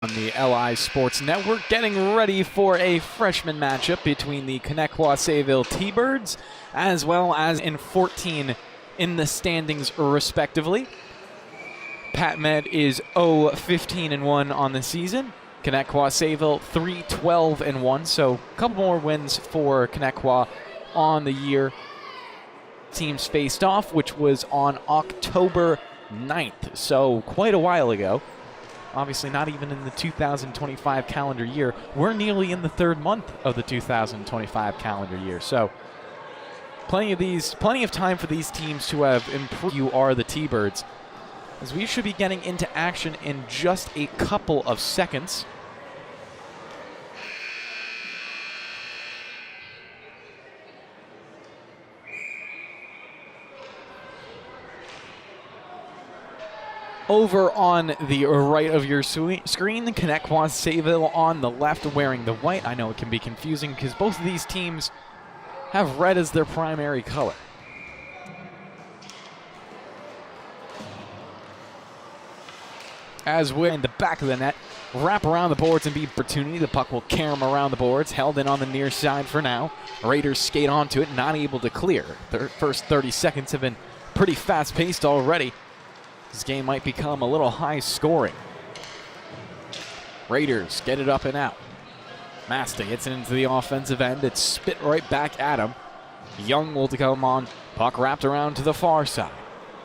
On the LI Sports Network, getting ready for a freshman matchup between the Connetquot Sayville T-Birds, as well as in 14 in the standings respectively. Pat Med is 0-15-1 on the season. Connetquot Sayville 3-12-1, so a couple more wins for Connetquot on the year. Teams faced off, which was on October 9th, so quite a while ago. Obviously not even in the 2025 calendar year. We're nearly in the third month of the 2025 calendar year. So plenty of time for these teams to have improved. You are the T-Birds, as we should be getting into action in just a couple of seconds. Over on the right of your screen, Connetquot Sayville on the left wearing the white. I know it can be confusing because both of these teams have red as their primary color. As we're in the back of the net, wrap around the boards and be opportunity. The puck will carry them around the boards, held in on the near side for now. Raiders skate onto it, not able to clear. Their first 30 seconds have been pretty fast-paced already. This game might become a little high scoring. Raiders get it up and out. Masta gets it into the offensive end. It's spit right back at him. Young will come on. Puck wrapped around to the far side.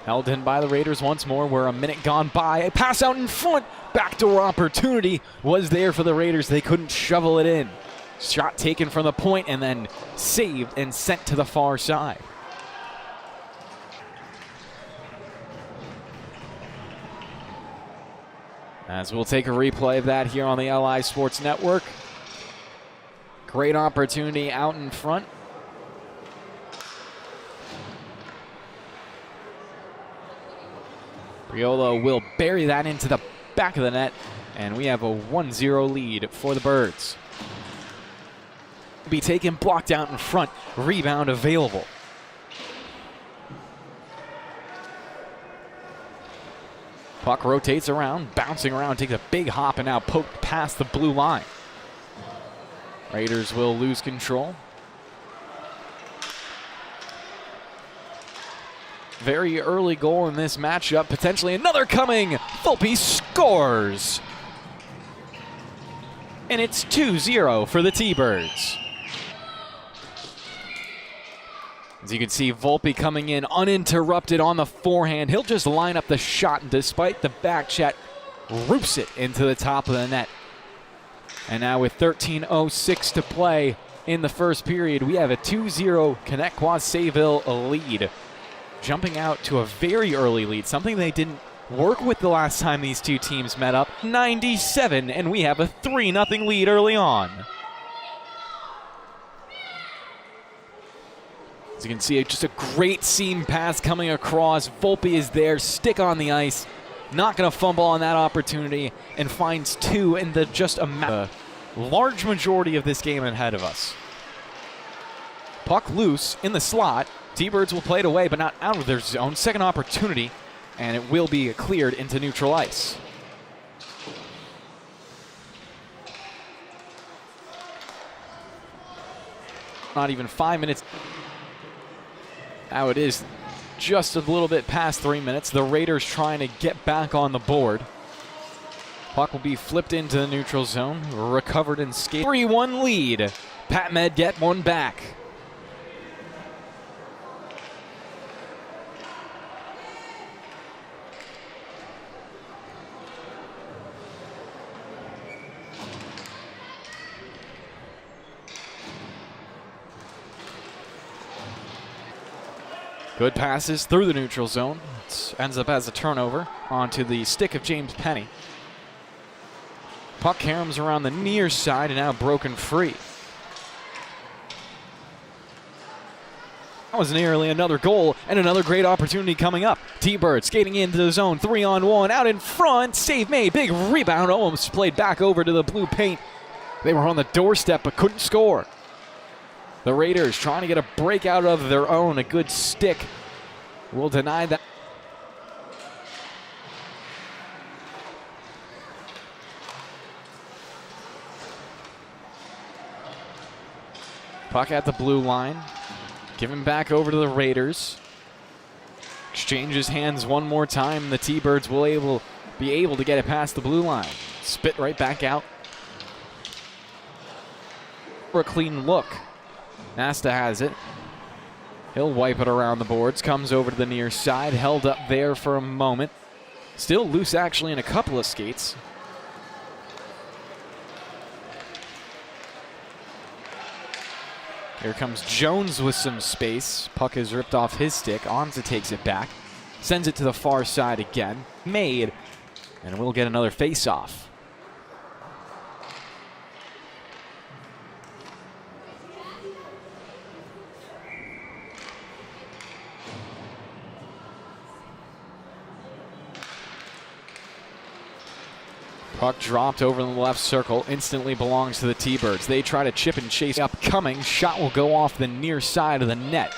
Held in by the Raiders once more. We're a minute gone by. A pass out in front. Backdoor opportunity was there for the Raiders. They couldn't shovel it in. Shot taken from the point and then saved and sent to the far side. As we'll take a replay of that here on the LI Sports Network. Great opportunity out in front. Riolo will bury that into the back of the net, and we have a 1-0 lead for the Birds. Be taken, blocked out in front, rebound available. Puck rotates around, bouncing around, takes a big hop, and now poked past the blue line. Raiders will lose control. Very early goal in this matchup, potentially another coming. Volpe scores. And it's 2-0 for the T-Birds. As you can see, Volpe coming in uninterrupted on the forehand. He'll just line up the shot, and despite the back check, roops it into the top of the net. And now with 13:06 to play in the first period, we have a 2-0 Connetquot Sayville lead. Jumping out to a very early lead, something they didn't work with the last time these two teams met up. 97, and we have a 3-0 lead early on. As you can see, just a great seam pass coming across. Volpe is there, stick on the ice. Not going to fumble on that opportunity, and finds two in the just a large majority of this game ahead of us. Puck loose in the slot. T-Birds will play it away, but not out of their zone. Second opportunity, and it will be cleared into neutral ice. Not even 5 minutes. Now it is just a little bit past 3 minutes. The Raiders trying to get back on the board. Puck will be flipped into the neutral zone. Recovered and skated. 3-1 lead. Pat Med get one back. Good passes through the neutral zone. It ends up as a turnover onto the stick of James Penny. Puck caroms around the near side and now broken free. That was nearly another goal and another great opportunity coming up. T-Bird skating into the zone, 3-on-1, out in front, save made, big rebound, almost played back over to the blue paint. They were on the doorstep but couldn't score. The Raiders trying to get a break out of their own. A good stick will deny that. Puck at the blue line. Given back over to the Raiders. Exchanges hands one more time. The T-Birds will be able to get it past the blue line. Spit right back out. For a clean look. Nasta has it. He'll wipe it around the boards. Comes over to the near side. Held up there for a moment. Still loose actually in a couple of skates. Here comes Jones with some space. Puck is ripped off his stick. Onza takes it back. Sends it to the far side again. Made. And we'll get another face-off. Puck dropped over in the left circle, instantly belongs to the T-Birds. They try to chip and chase upcoming. Shot will go off the near side of the net.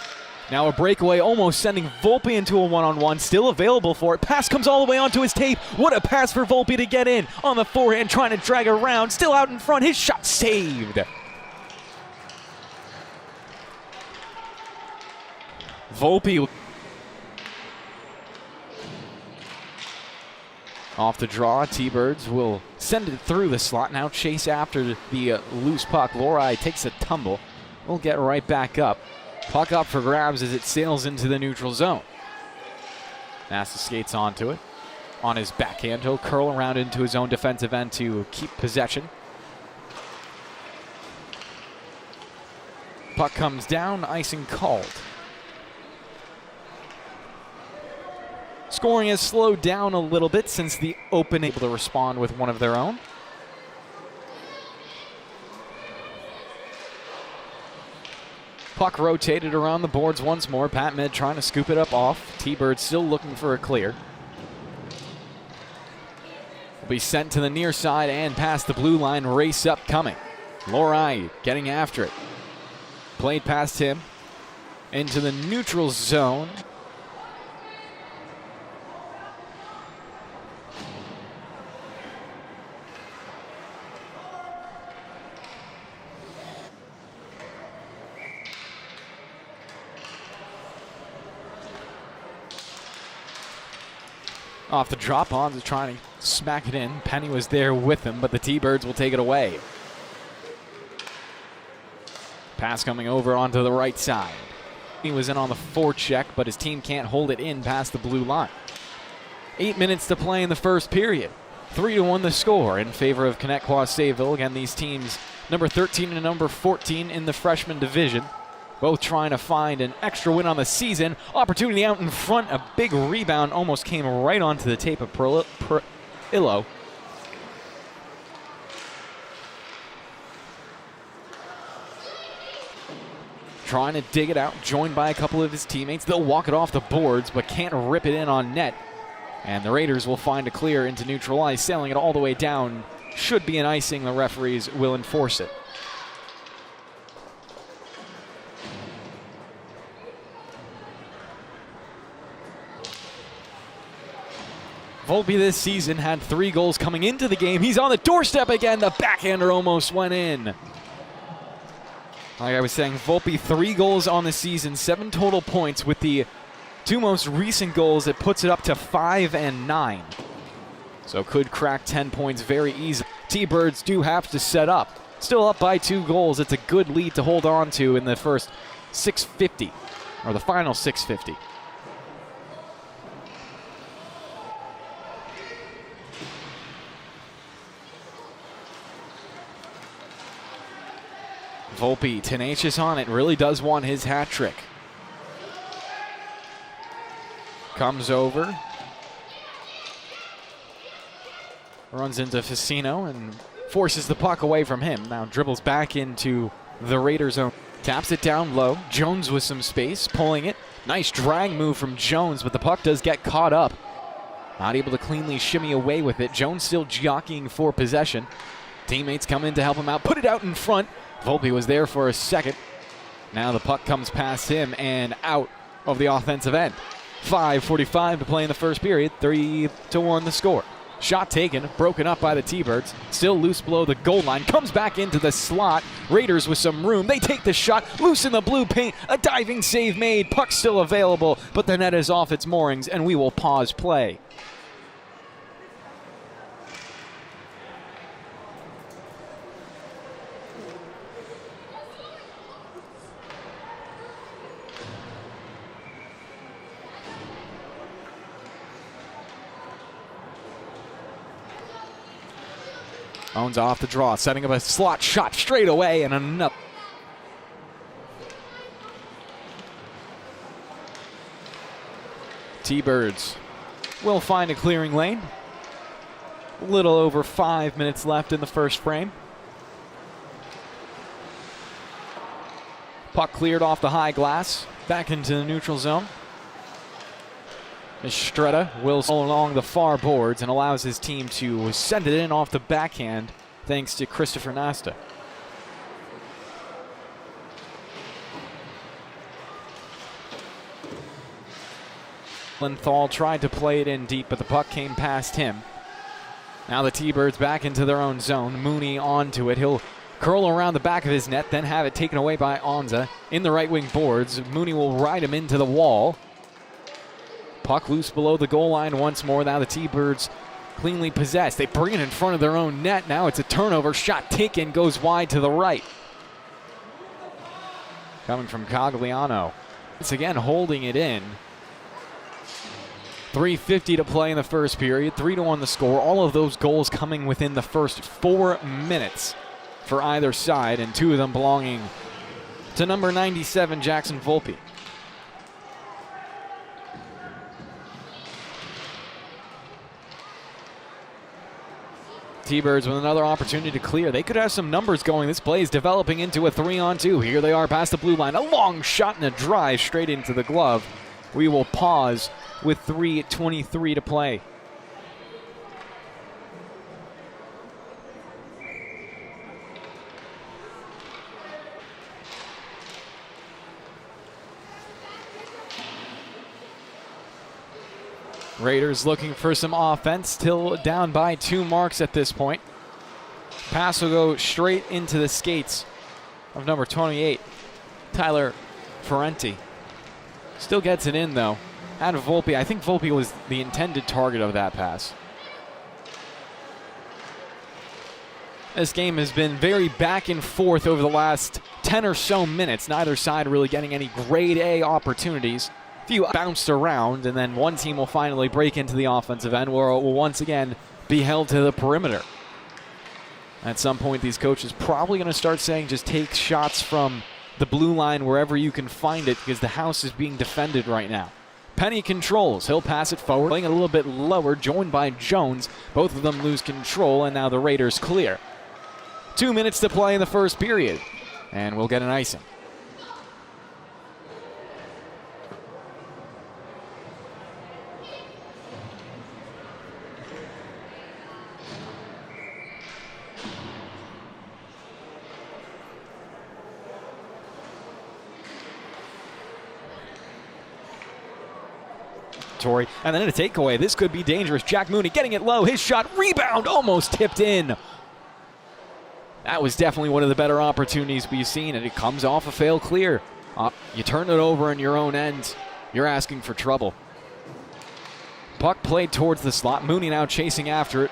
Now a breakaway almost sending Volpe into a one-on-one, still available for it. Pass comes all the way onto his tape. What a pass for Volpe to get in. On the forehand, trying to drag around, still out in front. His shot saved. Volpe off the draw. T-Birds will send it through the slot. Now chase after the loose puck. Lorai takes a tumble. We'll get right back up. Puck up for grabs as it sails into the neutral zone. Nasta skates onto it. On his backhand, he'll curl around into his own defensive end to keep possession. Puck comes down, icing called. Scoring has slowed down a little bit since the Open able to respond with one of their own. Puck rotated around the boards once more. Pat Med trying to scoop it up off. T-Bird still looking for a clear. Will be sent to the near side and past the blue line. Race up coming. Lorai getting after it. Played past him into the neutral zone. Off the drop, on to trying to smack it in. Penny was there with him, but the T-Birds will take it away. Pass coming over onto the right side. He was in on the forecheck, but his team can't hold it in past the blue line. 8 minutes to play in the first period. 3-1 the score in favor of Connetquot Sayville. Again, these teams, number 13 and number 14 in the freshman division. Both trying to find an extra win on the season. Opportunity out in front. A big rebound almost came right onto the tape of Illo. Trying to dig it out, joined by a couple of his teammates. They'll walk it off the boards, but can't rip it in on net. And the Raiders will find a clear into neutral ice, sailing it all the way down. Should be an icing. The referees will enforce it. Volpe this season had 3 goals coming into the game. He's on the doorstep again. The backhander almost went in. Like I was saying, Volpe 3 goals on the season, 7 total points. With the 2 most recent goals, it puts it up to 5 and 9. So could crack 10 points very easily. T-Birds do have to set up. Still up by 2 goals. It's a good lead to hold on to in the first 6:50, or the final 6:50. Volpe, tenacious on it, really does want his hat trick. Comes over. Runs into Facino and forces the puck away from him. Now dribbles back into the Raiders' zone. Taps it down low. Jones with some space, pulling it. Nice drag move from Jones, but the puck does get caught up. Not able to cleanly shimmy away with it. Jones still jockeying for possession. Teammates come in to help him out. Put it out in front. Volpe was there for a second. Now the puck comes past him and out of the offensive end. 5:45 to play in the first period. 3-1 the score. Shot taken, broken up by the T-Birds. Still loose below the goal line. Comes back into the slot. Raiders with some room. They take the shot. Loose in the blue paint. A diving save made. Puck still available, but the net is off its moorings, and we will pause play. Owns off the draw, setting up a slot shot straight away, and another. T-Birds will find a clearing lane. A little over 5 minutes left in the first frame. Puck cleared off the high glass, back into the neutral zone. Estrada will along the far boards and allows his team to send it in off the backhand thanks to Christopher Nasta. Linthal tried to play it in deep, but the puck came past him. Now the T-Birds back into their own zone. Mooney onto it. He'll curl around the back of his net, then have it taken away by Onza in the right wing boards. Mooney will ride him into the wall. Puck loose below the goal line once more. Now the T-Birds cleanly possessed. They bring it in front of their own net. Now it's a turnover. Shot taken, goes wide to the right. Coming from Cogliano. Once again holding it in. 3:50 to play in the first period. 3-1 the score. All of those goals coming within the first 4 minutes for either side, and 2 of them belonging to number 97, Jackson Volpe. T-Birds with another opportunity to clear. They could have some numbers going. This play is developing into a 3-on-2. Here they are past the blue line. A long shot and a drive straight into the glove. We will pause with 3:23 to play. Raiders looking for some offense, still down by 2 marks at this point. Pass will go straight into the skates of number 28, Tyler Ferrenti. Still gets it in though. Out of Volpe. I think Volpe was the intended target of that pass. This game has been very back and forth over the last 10 or so minutes. Neither side really getting any grade A opportunities. A few bounced around, and then one team will finally break into the offensive end where it will once again be held to the perimeter. At some point, these coaches probably going to start saying just take shots from the blue line wherever you can find it, because the house is being defended right now. Penny controls. He'll pass it forward, playing a little bit lower, joined by Jones. Both of them lose control, and now the Raiders clear. 2 minutes to play in the first period, and we'll get an icing. And then a takeaway. This could be dangerous. Jack Mooney getting it low. His shot, rebound, almost tipped in. That was definitely one of the better opportunities we've seen, and it comes off a fail clear. You turn it over in your own end, you're asking for trouble. Puck played towards the slot. Mooney now chasing after it.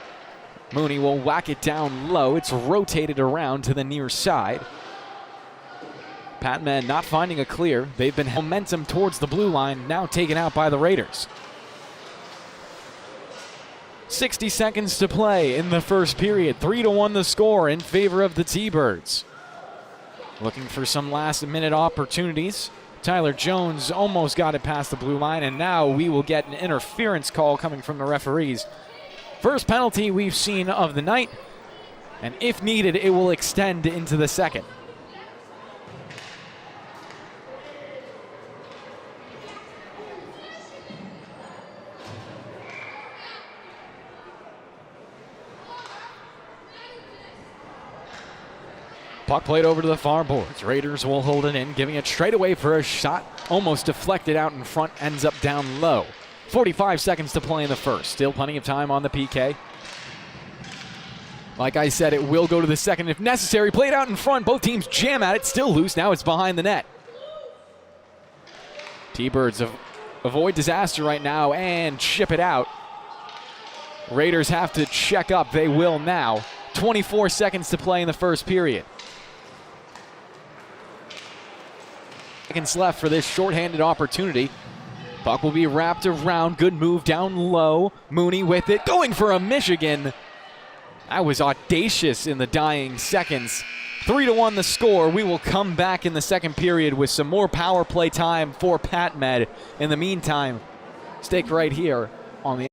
Mooney will whack it down low. It's rotated around to the near side. Patman not finding a clear. They've been momentum towards the blue line, now taken out by the Raiders. 60 seconds to play in the first period. 3-1 the score in favor of the T-Birds. Looking for some last-minute opportunities. Tyler Jones almost got it past the blue line, and now we will get an interference call coming from the referees. First penalty we've seen of the night, and if needed, it will extend into the second. Puck played over to the far boards. Raiders will hold it in, giving it straight away for a shot. Almost deflected out in front, ends up down low. 45 seconds to play in the first. Still plenty of time on the PK. Like I said, it will go to the second if necessary. Played out in front. Both teams jam at it. Still loose. Now it's behind the net. T-Birds avoid disaster right now and chip it out. Raiders have to check up. They will now. 24 seconds to play in the first period. Seconds left for this shorthanded opportunity. Puck will be wrapped around. Good move down low. Mooney with it. Going for a Michigan. That was audacious in the dying seconds. 3-1 the score. We will come back in the second period with some more power play time for Pat Med. In the meantime, stick right here on the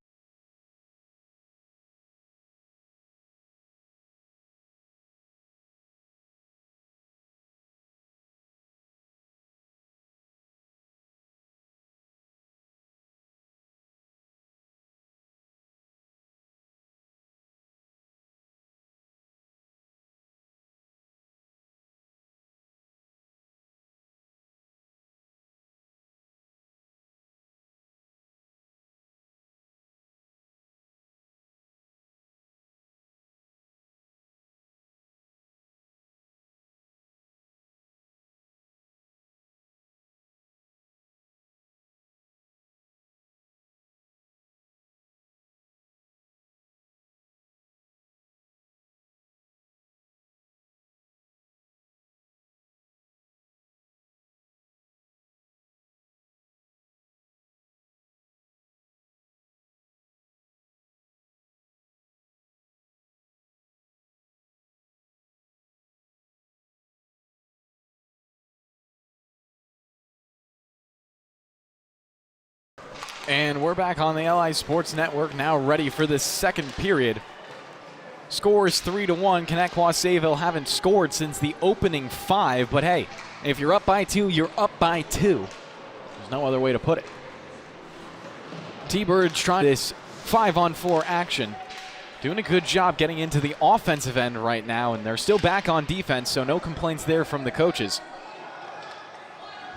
And we're back on the LI Sports Network, now ready for the second period. Score is 3-1. Connetquot Sayville haven't scored since the opening 5, but hey, if you're up by 2, you're up by 2. There's no other way to put it. T-Birds trying this 5-on-4 action. Doing a good job getting into the offensive end right now, and they're still back on defense, so no complaints there from the coaches.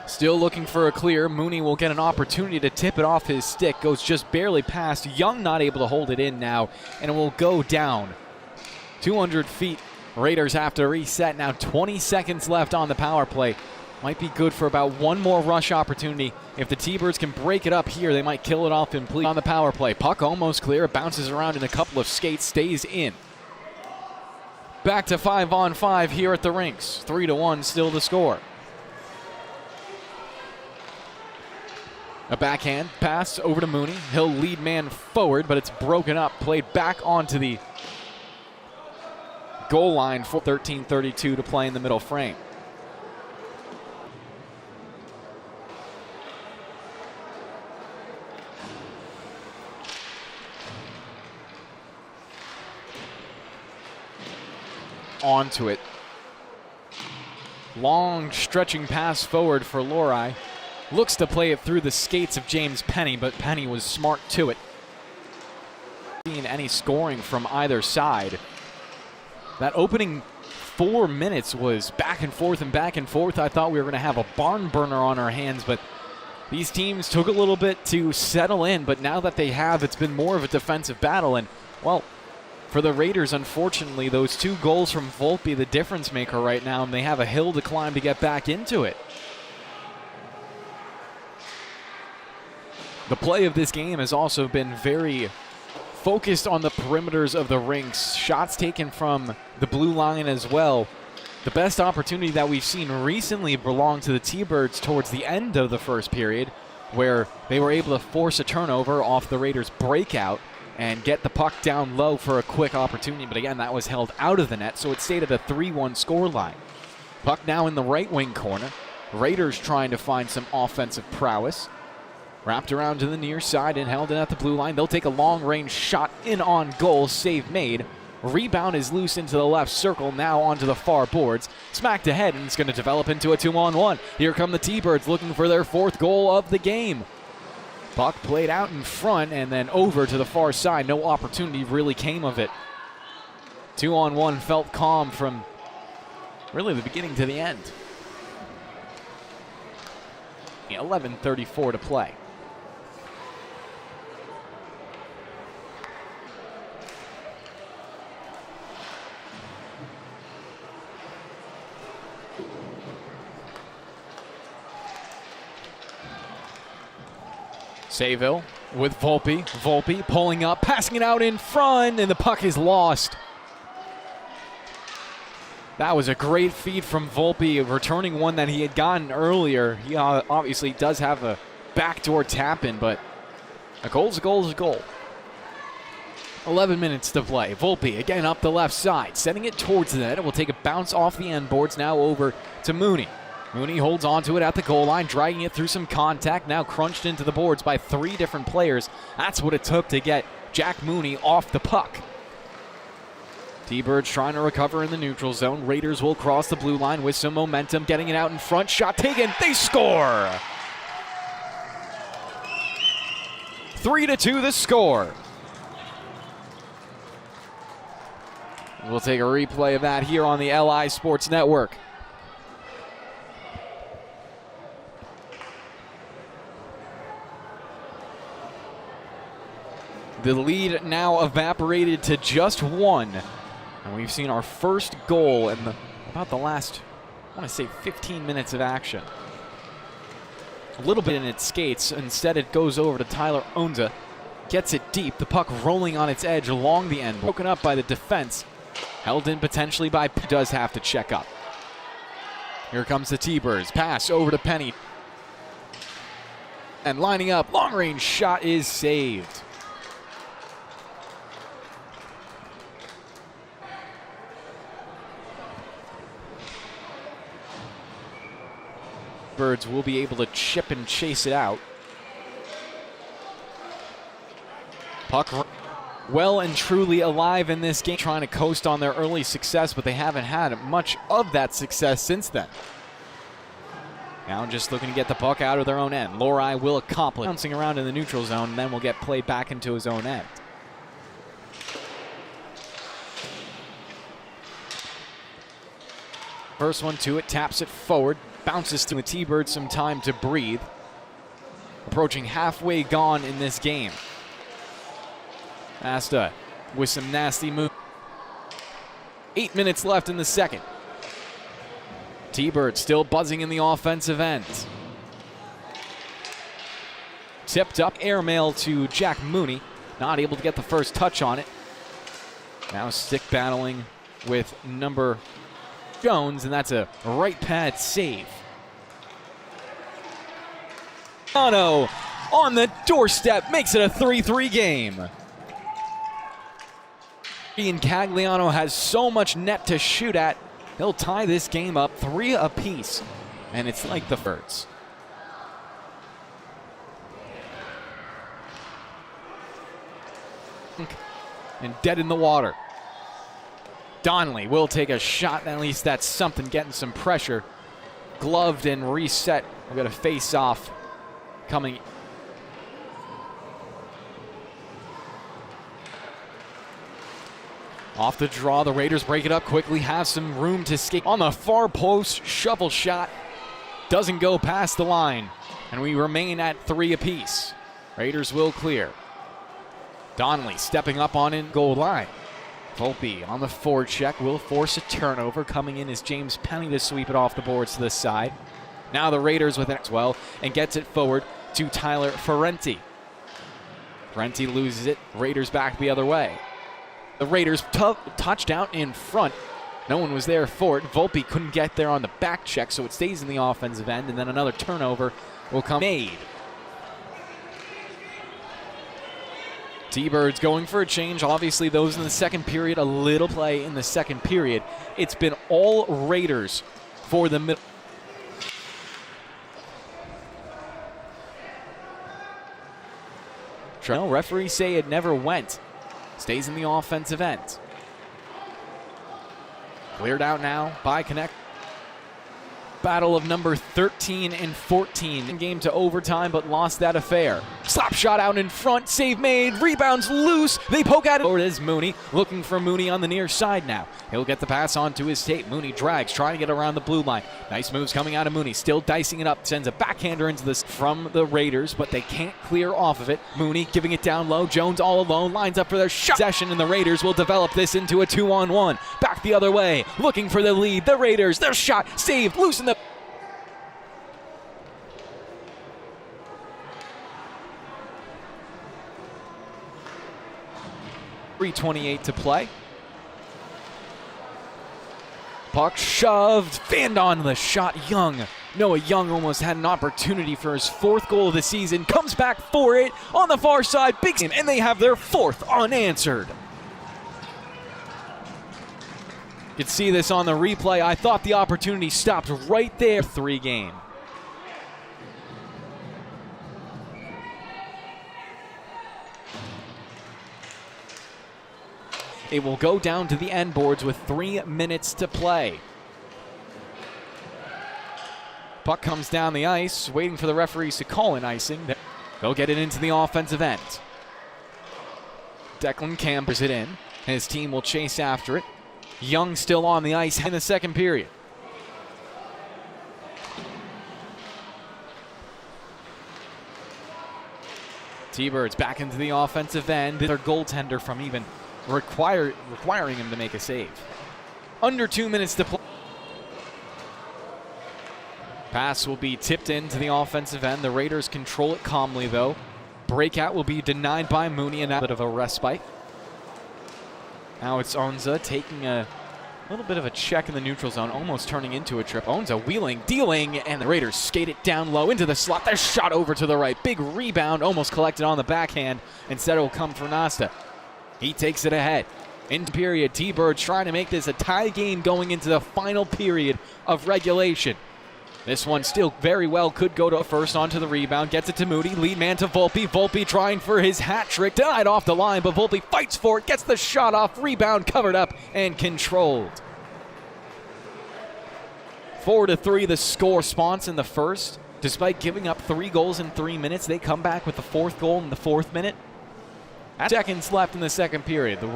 Still looking for a clear. Mooney will get an opportunity to tip it off his stick. Goes just barely past. Young not able to hold it in now, and it will go down. 200 feet. Raiders have to reset now. 20 seconds left on the power play. Might be good for about one more rush opportunity. If the T-Birds can break it up here, they might kill it off completely on the power play. Puck almost clear. It bounces around in a couple of skates. Stays in. Back to 5-on-5 here at the rinks. 3-1 still the score. A backhand pass over to Mooney. He'll lead man forward, but it's broken up. Played back onto the goal line for 13:32 to play in the middle frame. Onto it. Long stretching pass forward for Lori. Looks to play it through the skates of James Penny, but Penny was smart to it. Seeing any scoring from either side. That opening 4 minutes was back and forth and back and forth. I thought we were going to have a barn burner on our hands, but these teams took a little bit to settle in, but now that they have, it's been more of a defensive battle. And, well, for the Raiders, unfortunately, those 2 goals from Volpe, the difference maker right now, and they have a hill to climb to get back into it. The play of this game has also been very focused on the perimeters of the rinks. Shots taken from the blue line as well. The best opportunity that we've seen recently belonged to the T-Birds towards the end of the first period, where they were able to force a turnover off the Raiders' breakout and get the puck down low for a quick opportunity. But again, that was held out of the net, so it stayed at a 3-1 scoreline. Puck now in the right wing corner. Raiders trying to find some offensive prowess. Wrapped around to the near side and held in at the blue line. They'll take a long-range shot in on goal. Save made. Rebound is loose into the left circle. Now onto the far boards. Smacked ahead, and it's going to develop into a 2-on-1. Here come the T-Birds looking for their 4th goal of the game. Puck played out in front and then over to the far side. No opportunity really came of it. 2-on-1 felt calm from really the beginning to the end. 11:34 to play. Sayville with Volpe. Volpe pulling up, passing it out in front, and the puck is lost. That was a great feed from Volpe, returning one that he had gotten earlier. He obviously does have a backdoor tap-in, but a goal's a goal is a goal. 11 minutes to play. Volpe again up the left side, sending it towards the net. It will take a bounce off the end boards, now over to Mooney. Mooney holds onto it at the goal line, dragging it through some contact, now crunched into the boards by 3 different players. That's what it took to get Jack Mooney off the puck. T-Birds trying to recover in the neutral zone. Raiders will cross the blue line with some momentum, getting it out in front. Shot taken. They score! 3-2 the score. We'll take a replay of that here on the LI Sports Network. The lead now evaporated to just 1. And we've seen our first goal in about the last, I want to say, 15 minutes of action. A little bit in its skates. Instead, it goes over to Tyler Onza. Gets it deep. The puck rolling on its edge along the end. Broken up by the defense. Held in potentially by, does have to check up. Here comes the T-Birds. Pass over to Penny. And lining up. Long-range shot is saved. Birds will be able to chip and chase it out. Puck well and truly alive in this game, trying to coast on their early success, but they haven't had much of that success since then. Now just looking to get the puck out of their own end. Lori will accomplish, bouncing around in the neutral zone, and then will get played back into his own end. First one to it, taps it forward. Bounces to the T-Birds some time to breathe. Approaching halfway gone in this game. Asta with some nasty moves. 8 minutes left in the second. T-Birds still buzzing in the offensive end. Tipped up, airmail to Jack Mooney. Not able to get the first touch on it. Now stick battling with number Jones, and that's a right pad save. Ono on the doorstep makes it a 3-3 game. Ian Cagliano has so much net to shoot at. He'll tie this game up 3 apiece, and it's like the Birds. And dead in the water. Donnelly will take a shot. At least that's something, getting some pressure. Gloved and reset. We've got a face-off coming. Off the draw, the Raiders break it up quickly, have some room to skate. On the far post, shovel shot. Doesn't go past the line. And we remain at 3 apiece. Raiders will clear. Donnelly stepping up on in goal line. Volpe on the forecheck will force a turnover. Coming in is James Penny to sweep it off the boards to the side. Now the Raiders with it as well, and gets it forward to Tyler Ferrenti. Ferrenti loses it. Raiders back the other way. The Raiders touchdown in front. No one was there for it. Volpe couldn't get there on the back check, so it stays in the offensive end, and then another turnover will come made. T-Birds going for a change. Obviously, those in the second period, a little play in the second period. It's been all Raiders for the middle. No, referees say it never went. Stays in the offensive end. Cleared out now by Connetquot. Battle of number 13 and 14. Game to overtime, but lost that affair. Slap shot out in front. Save made. Rebounds loose. They poke at it. Or it is Mooney. Looking for Mooney on the near side now. He'll get the pass on to his tape. Mooney drags, trying to get around the blue line. Nice moves coming out of Mooney. Still dicing it up. Sends a backhander into this from the Raiders, but they can't clear off of it. Mooney giving it down low. Jones all alone. Lines up for their shot. Possession, and the Raiders will develop this into a 2-on-1. Back the other way. Looking for the lead. The Raiders. Their shot saved. Loosen the 3:28 to play. Puck shoved, fanned on the shot. Noah Young almost had an opportunity for his 4th goal of the season. Comes back for it on the far side. Big game, and they have their 4th unanswered. You can see this on the replay. I thought the opportunity stopped right there. 3 game. It will go down to the end boards with 3 minutes to play. Puck comes down the ice, waiting for the referees to call an icing. They'll get it into the offensive end. Declan campers it in. His team will chase after it. Young still on the ice in the second period. T-Birds back into the offensive end. Their goaltender from even requiring him to make a save. Under 2 minutes to play. Pass will be tipped into the offensive end. The Raiders control it calmly, though. Breakout will be denied by Mooney, and a bit of a respite. Now it's Onza taking a little bit of a check in the neutral zone, almost turning into a trip. Onza wheeling, dealing, and the Raiders skate it down low into the slot. They're shot over to the right. Big rebound, almost collected on the backhand. Instead, it will come for Nasta. He takes it ahead. Into period, T-Birds trying to make this a tie game going into the final period of regulation. This one still very well could go to first, onto the rebound, gets it to Moody, lead man to Volpe. Volpe trying for his hat trick, denied off the line, but Volpe fights for it, gets the shot off, rebound covered up and controlled. 4-3 the score. Spons in the first. Despite giving up 3 goals in 3 minutes, they come back with the 4th goal in the 4th minute. At seconds left in the second period, the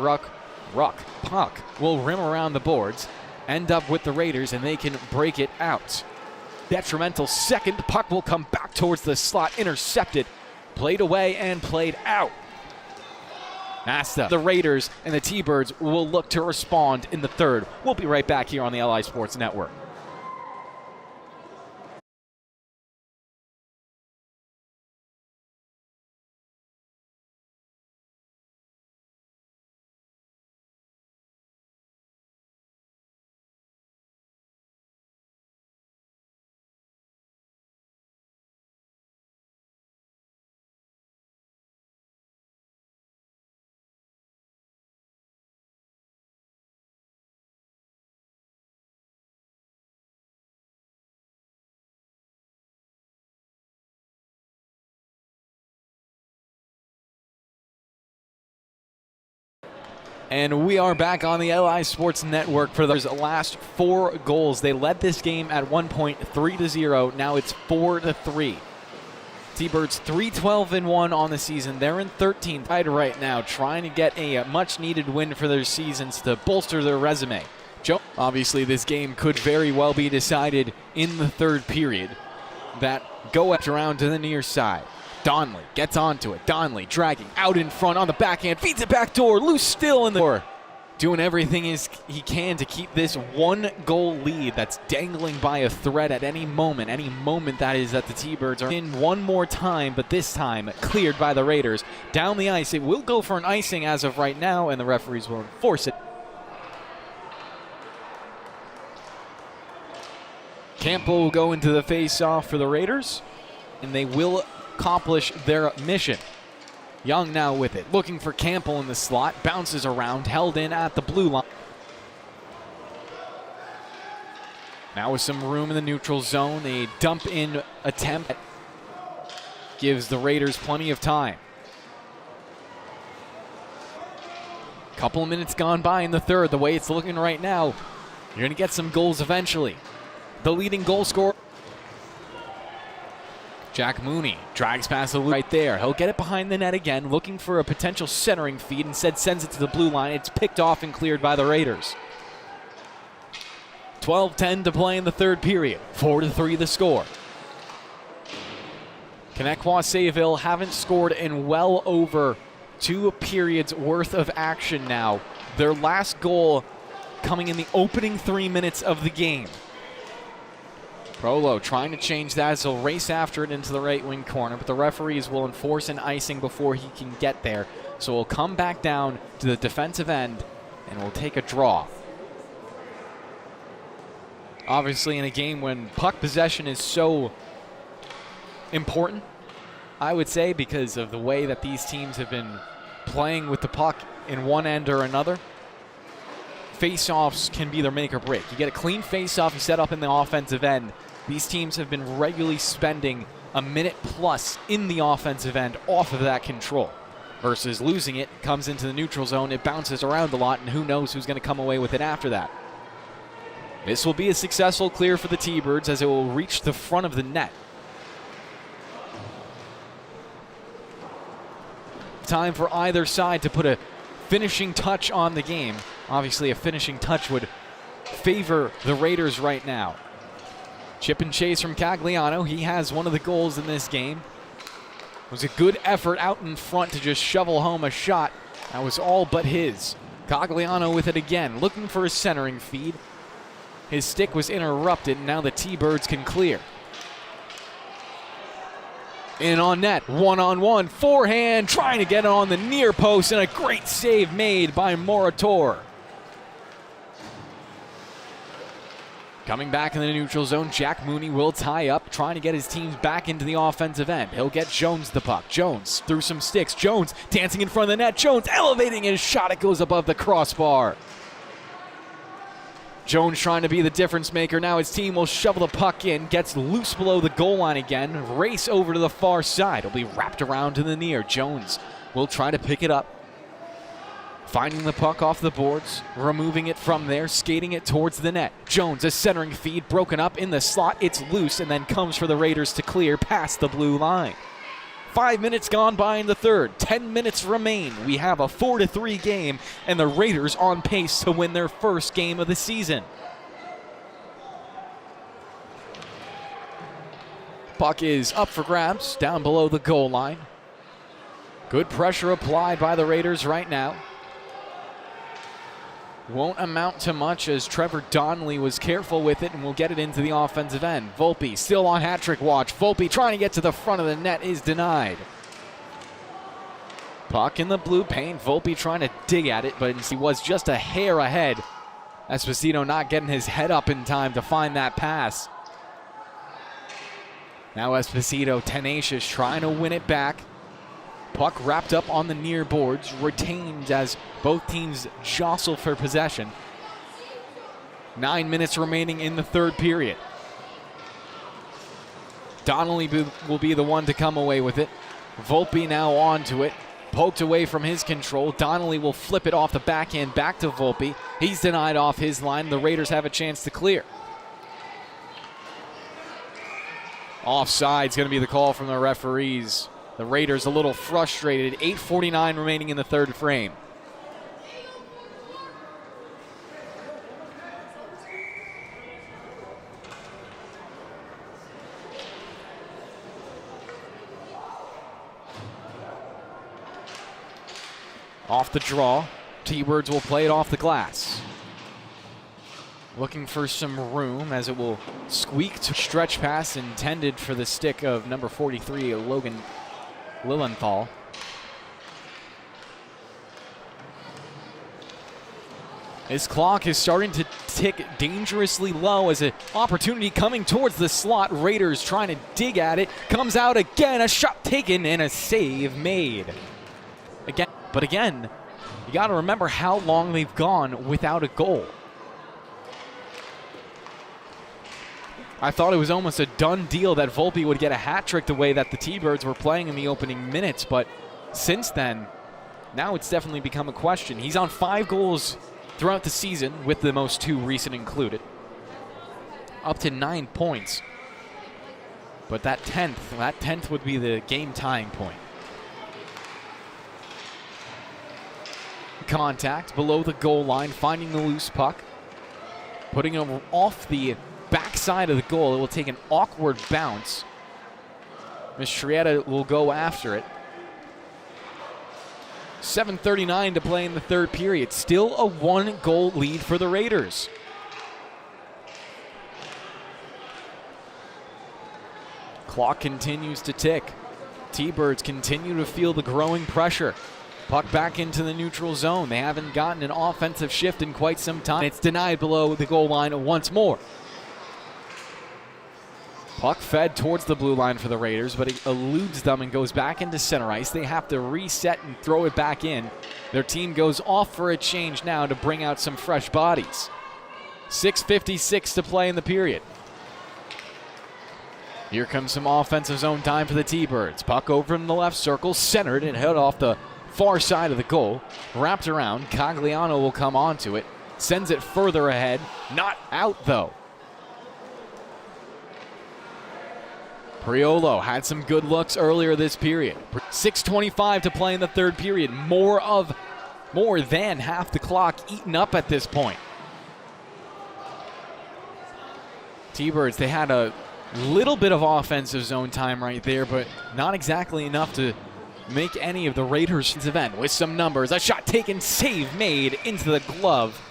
puck will rim around the boards, end up with the Raiders, and they can break it out. Detrimental second, puck will come back towards the slot, intercepted, played away and played out. Nasta, the Raiders, and the T-Birds will look to respond in the third. We'll be right back here on the LI Sports Network. And we are back on the LI Sports Network for those last 4 goals. They led this game at one point 3-0. Now it's 4-3. T-Birds 3-12-1 on the season. They're in 13th right now, trying to get a much-needed win for their seasons to bolster their resume. Obviously, this game could very well be decided in the third period. That go around to the near side. Donley gets onto it. Donley dragging out in front on the backhand. Feeds it back door. Loose still in the door. Doing everything he can to keep this 1-goal lead that's dangling by a thread at any moment. Any moment that is that the T-Birds are in one more time, but this time cleared by the Raiders. Down the ice. It will go for an icing as of right now, and the referees will enforce it. Campbell will go into the face-off for the Raiders, and they will accomplish their mission. Young now with it, looking for Campbell in the slot, bounces around, held in at the blue line. Now with some room in the neutral zone, a dump-in attempt gives the Raiders plenty of time. Couple of minutes gone by in the third. The way it's looking right now, you're going to get some goals eventually. The leading goal scorer, Jack Mooney, drags past the loop right there. He'll get it behind the net again, looking for a potential centering feed. Instead sends it to the blue line. It's picked off and cleared by the Raiders. 12:10 to play in the third period. 4-3 the score. Connetquot Sayville haven't scored in well over 2 periods worth of action now. Their last goal coming in the opening 3 minutes of the game. Prolo trying to change that as he'll race after it into the right wing corner, but the referees will enforce an icing before he can get there. So we'll come back down to the defensive end and we'll take a draw. Obviously, in a game when puck possession is so important, I would say, because of the way that these teams have been playing with the puck in one end or another, face-offs can be their make or break. You get a clean face-off, you set up in the offensive end. These teams have been regularly spending a minute plus in the offensive end off of that control. Versus losing it, comes into the neutral zone, it bounces around a lot, and who knows who's going to come away with it after that. This will be a successful clear for the T-Birds as it will reach the front of the net. Time for either side to put a finishing touch on the game. Obviously, a finishing touch would favor the Raiders right now. Chip and chase from Cagliano. He has one of the goals in this game. It was a good effort out in front to just shovel home a shot. That was all but his. Cagliano with it again, looking for a centering feed. His stick was interrupted, and now the T-Birds can clear. In on net, one-on-one, forehand, trying to get it on the near post, and a great save made by Murator. Coming back in the neutral zone, Jack Mooney will tie up, trying to get his teams back into the offensive end. He'll get Jones the puck. Jones through some sticks. Jones dancing in front of the net. Jones elevating his shot. It goes above the crossbar. Jones trying to be the difference maker. Now his team will shovel the puck in, gets loose below the goal line again, race over to the far side. It'll be wrapped around to the near. Jones will try to pick it up. Finding the puck off the boards, removing it from there, skating it towards the net. Jones, a centering feed, broken up in the slot. It's loose and then comes for the Raiders to clear past the blue line. 5 minutes gone by in the third. 10 minutes remain. We have a 4-3 game, and the Raiders on pace to win their first game of the season. Puck is up for grabs down below the goal line. Good pressure applied by the Raiders right now. Won't amount to much as Trevor Donnelly was careful with it and will get it into the offensive end. Volpe still on hat-trick watch. Volpe trying to get to the front of the net is denied. Puck in the blue paint. Volpe trying to dig at it, but he was just a hair ahead. Esposito not getting his head up in time to find that pass. Now Esposito tenacious, trying to win it back. Puck wrapped up on the near boards, retained as both teams jostle for possession. 9 minutes remaining in the third period. Donnelly will be the one to come away with it. Volpe now onto it. Poked away from his control. Donnelly will flip it off the backhand back to Volpe. He's denied off his line. The Raiders have a chance to clear. Offside's going to be the call from the referees. The Raiders a little frustrated. 8:49 remaining in the third frame. Off the draw. T-Birds will play it off the glass. Looking for some room as it will squeak to stretch pass intended for the stick of number 43, Logan Lilienthal. His clock is starting to tick dangerously low as an opportunity coming towards the slot. Raiders trying to dig at it. Comes out again. A shot taken and a save made. But again, you got to remember how long they've gone without a goal. I thought it was almost a done deal that Volpe would get a hat trick the way that the T-Birds were playing in the opening minutes, but since then, now it's definitely become a question. He's on 5 goals throughout the season, with the most 2 recent included. Up to 9 points. But that 10th would be the game-tying point. Contact below the goal line, finding the loose puck. Putting it off the backside of the goal. It will take an awkward bounce. Mistrietta will go after it. 7:39 to play in the third period. Still a 1-goal lead for the Raiders. Clock continues to tick. T-Birds continue to feel the growing pressure. Puck back into the neutral zone. They haven't gotten an offensive shift in quite some time. It's denied below the goal line once more. Puck fed towards the blue line for the Raiders, but it eludes them and goes back into center ice. They have to reset and throw it back in. Their team goes off for a change now to bring out some fresh bodies. 6:56 to play in the period. Here comes some offensive zone time for the T-Birds. Puck over in the left circle, centered and held off the far side of the goal. Wrapped around, Cogliano will come onto it. Sends it further ahead. Not out though. Priolo had some good looks earlier this period. 6:25 to play in the third period. More than half the clock eaten up at this point. T-Birds, they had a little bit of offensive zone time right there, but not exactly enough to make any of the Raiders' event. With some numbers, a shot taken, save made into the glove.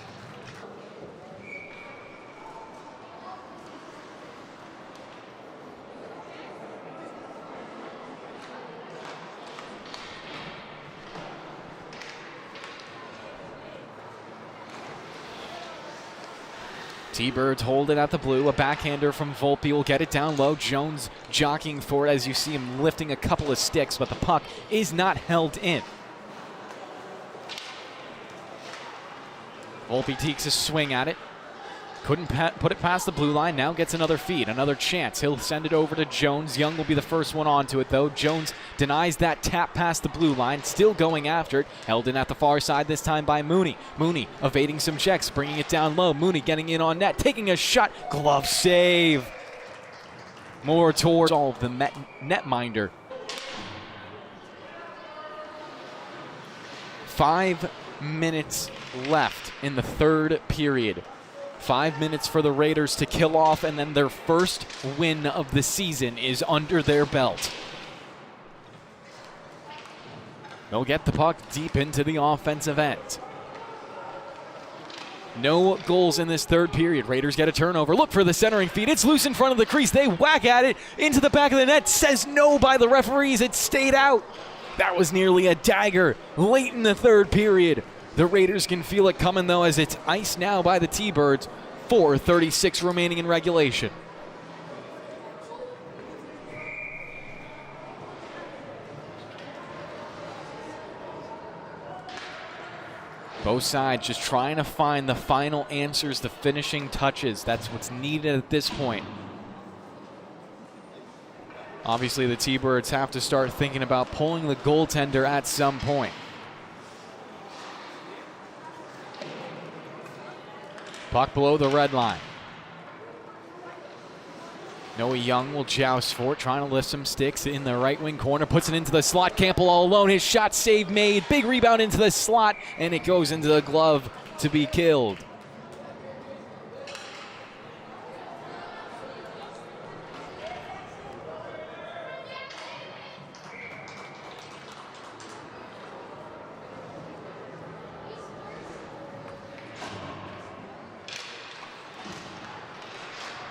T-Birds hold it at the blue. A backhander from Volpe will get it down low. Jones jockeying for it as you see him lifting a couple of sticks, but the puck is not held in. Volpe takes a swing at it. Couldn't put it past the blue line. Now gets another feed, another chance. He'll send it over to Jones. Young will be the first one onto it, though. Jones denies that tap past the blue line. Still going after it. Held in at the far side this time by Mooney. Mooney evading some checks, bringing it down low. Mooney getting in on net, taking a shot. Glove save. More towards all of the netminder. 5 minutes left in the third period. 5 minutes for the Raiders to kill off, and then their first win of the season is under their belt. They'll get the puck deep into the offensive end. No goals in this third period. Raiders get a turnover. Look for the centering feed. It's loose in front of the crease. They whack at it into the back of the net. Says no by the referees. It stayed out. That was nearly a dagger late in the third period. The Raiders can feel it coming, though, as it's iced now by the T-Birds. 4:36 remaining in regulation. Both sides just trying to find the final answers, the finishing touches. That's what's needed at this point. Obviously, the T-Birds have to start thinking about pulling the goaltender at some point. Puck below the red line. Noah Young will joust for it, trying to lift some sticks in the right wing corner. Puts it into the slot. Campbell all alone. His shot save made. Big rebound into the slot, and it goes into the glove to be killed.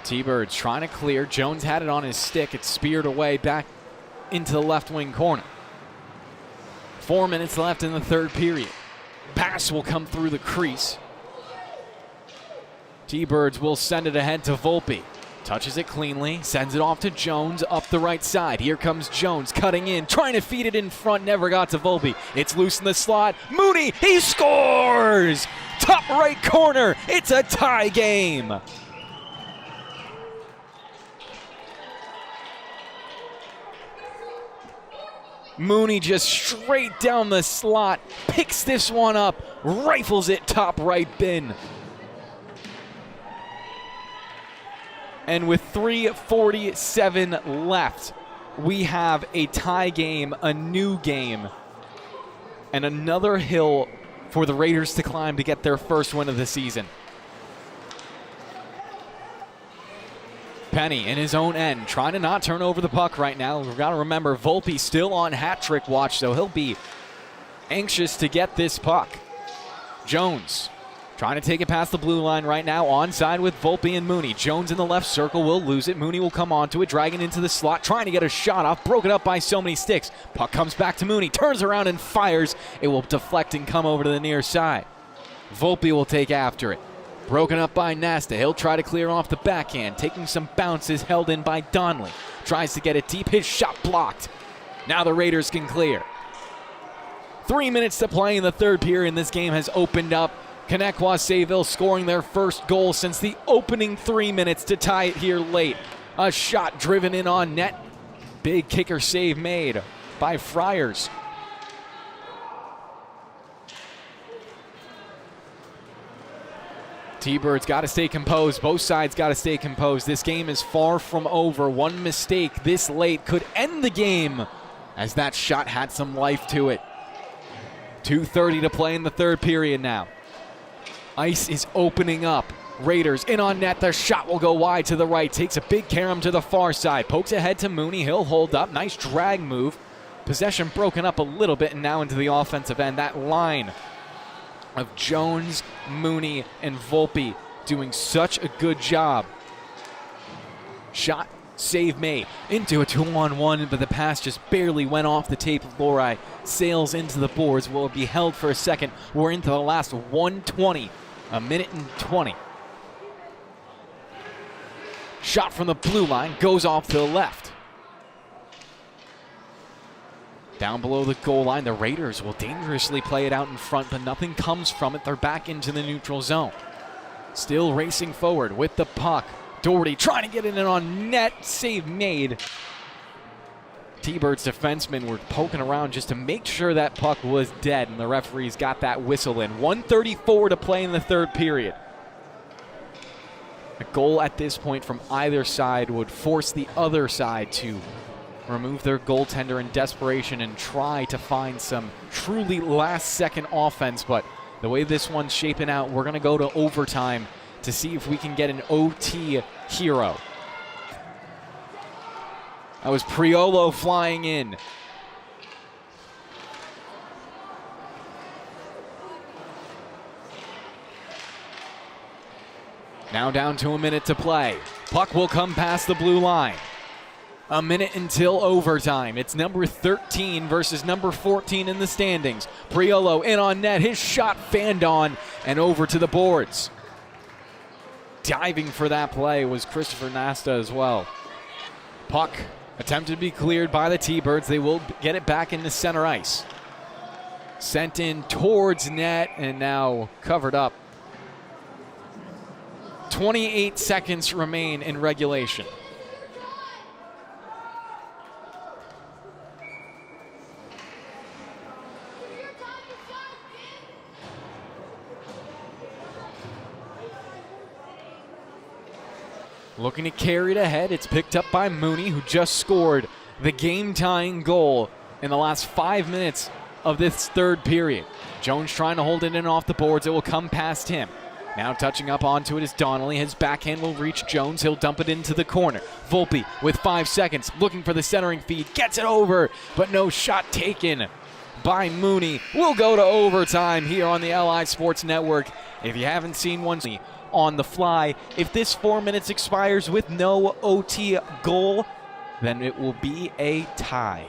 T-Birds trying to clear. Jones had it on his stick. It's speared away back into the left wing corner. 4 minutes left in the third period. Pass will come through the crease. T-Birds will send it ahead to Volpe. Touches it cleanly, sends it off to Jones up the right side. Here comes Jones cutting in, trying to feed it in front, never got to Volpe. It's loose in the slot. Mooney, he scores! Top right corner, it's a tie game. Mooney just straight down the slot, picks this one up, rifles it top right bin. And with 3:47 left, we have a tie game, a new game, and another hill for the Raiders to climb to get their first win of the season. Penny in his own end, trying to not turn over the puck right now. We've got to remember, Volpe still on hat trick watch, so he'll be anxious to get this puck. Jones Trying to take it past the blue line right now. Onside with Volpe and Mooney. Jones in the left circle will lose it. Mooney will come onto it, dragging into the slot, trying to get a shot off. Broken up by so many sticks. Puck comes back to Mooney. Turns around and fires. It will deflect and come over to the near side. Volpe will take after it. Broken up by Nasta. He'll try to clear off the backhand. Taking some bounces, held in by Donnelly. Tries to get it deep. His shot blocked. Now the Raiders can clear. 3 minutes to play in the third period, and this game has opened up. Connetquot Sayville scoring their first goal since the opening 3 minutes to tie it here late. A shot driven in on net. Big kicker save made by Friars. T-Birds got to stay composed. Both sides got to stay composed. This game is far from over. One mistake this late could end the game, as that shot had some life to it. 2:30 to play in the third period now. Ice is opening up. Raiders in on net. Their shot will go wide to the right. Takes a big carom to the far side. Pokes ahead to Mooney. He'll hold up. Nice drag move. Possession broken up a little bit, and now into the offensive end. That line of Jones, Mooney, and Volpe doing such a good job. Shot, save made. Into a 2-on-1, but the pass just barely went off the tape of Lori. Sails into the boards. Will be held for a second. We're into the last 1:20. A minute and 20. Shot from the blue line. Goes off to the left. Down below the goal line, the Raiders will dangerously play it out in front, but nothing comes from it. They're back into the neutral zone. Still racing forward with the puck. Doherty trying to get it in on net. Save made. T-Birds defensemen were poking around just to make sure that puck was dead, and the referees got that whistle in. 1:34 to play in the third period. A goal at this point from either side would force the other side to remove their goaltender in desperation and try to find some truly last-second offense, but the way this one's shaping out, we're going to go to overtime to see if we can get an OT hero. That was Priolo flying in. Now down to a minute to play. Puck will come past the blue line. A minute until overtime. It's number 13 versus number 14 in the standings. Priolo in on net. His shot fanned on and over to the boards. Diving for that play was Christopher Nasta as well. Puck attempted to be cleared by the T-Birds. They will get it back into center ice. Sent in towards net and now covered up. 28 seconds remain in regulation. Looking to carry it ahead. It's picked up by Mooney, who just scored the game-tying goal in the last 5 minutes of this third period. Jones trying to hold it in off the boards. It will come past him. Now touching up onto it is Donnelly. His backhand will reach Jones. He'll dump it into the corner. Volpe with 5 seconds, looking for the centering feed. Gets it over, but no shot taken by Mooney. We'll go to overtime here on the LI Sports Network. If you haven't seen one on the fly, if this 4 minutes expires with no OT goal, then it will be a tie.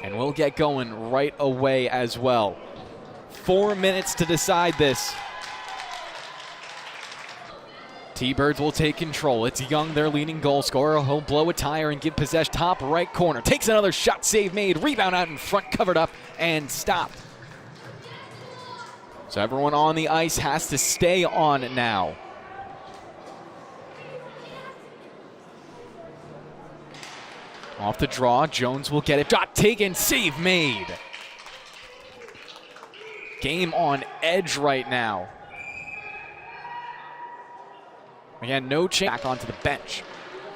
And we'll get going right away as well. 4 minutes to decide this. T-Birds will take control. It's Young, their leading goal scorer. He'll blow a tire and give possession. Top right corner. Takes another shot. Save made. Rebound out in front. Covered up and stopped. So everyone on the ice has to stay on now. Off the draw. Jones will get it. Shot taken. Save made. Game on edge right now. Again, no chance. Back onto the bench.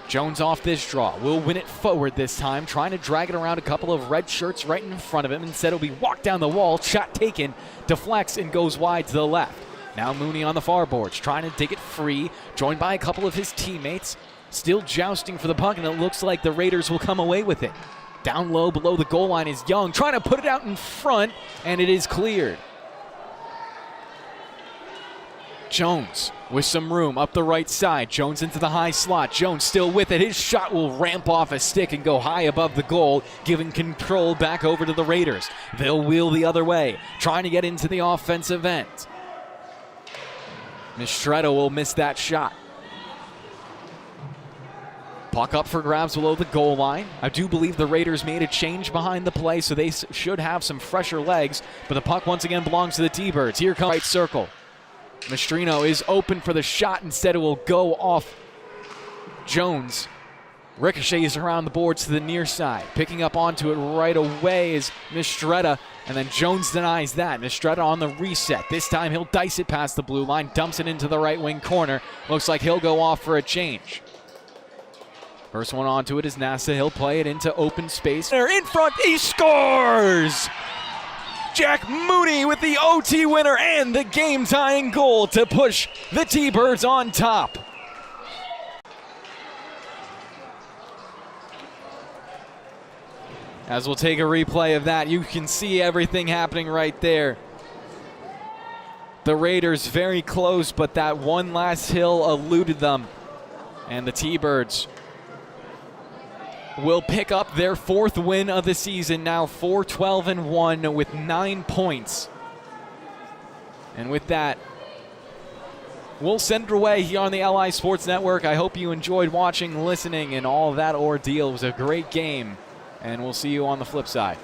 Jones off this draw. Will win it forward this time. Trying to drag it around a couple of red shirts right in front of him. Instead, it'll be walked down the wall. Shot taken. Deflects and goes wide to the left. Now Mooney on the far boards. Trying to dig it free. Joined by a couple of his teammates. Still jousting for the puck, and it looks like the Raiders will come away with it. Down low below the goal line is Young, trying to put it out in front, and it is cleared. Jones with some room up the right side. Jones into the high slot. Jones still with it. His shot will ramp off a stick and go high above the goal, giving control back over to the Raiders. They'll wheel the other way, trying to get into the offensive end. Mistretta will miss that shot. Puck up for grabs below the goal line. I do believe the Raiders made a change behind the play, so they should have some fresher legs, but the puck once again belongs to the T-Birds. Here comes right circle. Mastrino is open for the shot. Instead, it will go off Jones. Ricochets around the boards to the near side. Picking up onto it right away is Mistretta, and then Jones denies that. Mistretta on the reset. This time he'll dice it past the blue line, dumps it into the right wing corner. Looks like he'll go off for a change. First one onto it is Nasa. He'll play it into open space. They're in front. He scores! Jack Mooney with the OT winner and the game-tying goal to push the T-Birds on top. As we'll take a replay of that, you can see everything happening right there. The Raiders very close, but that one last hill eluded them. And the T-Birds will pick up their 4th win of the season, now 4-12-1 with 9 points. And with that, we'll send it away here on the LI Sports Network. I hope you enjoyed watching, listening, and all that ordeal. It was a great game, and we'll see you on the flip side.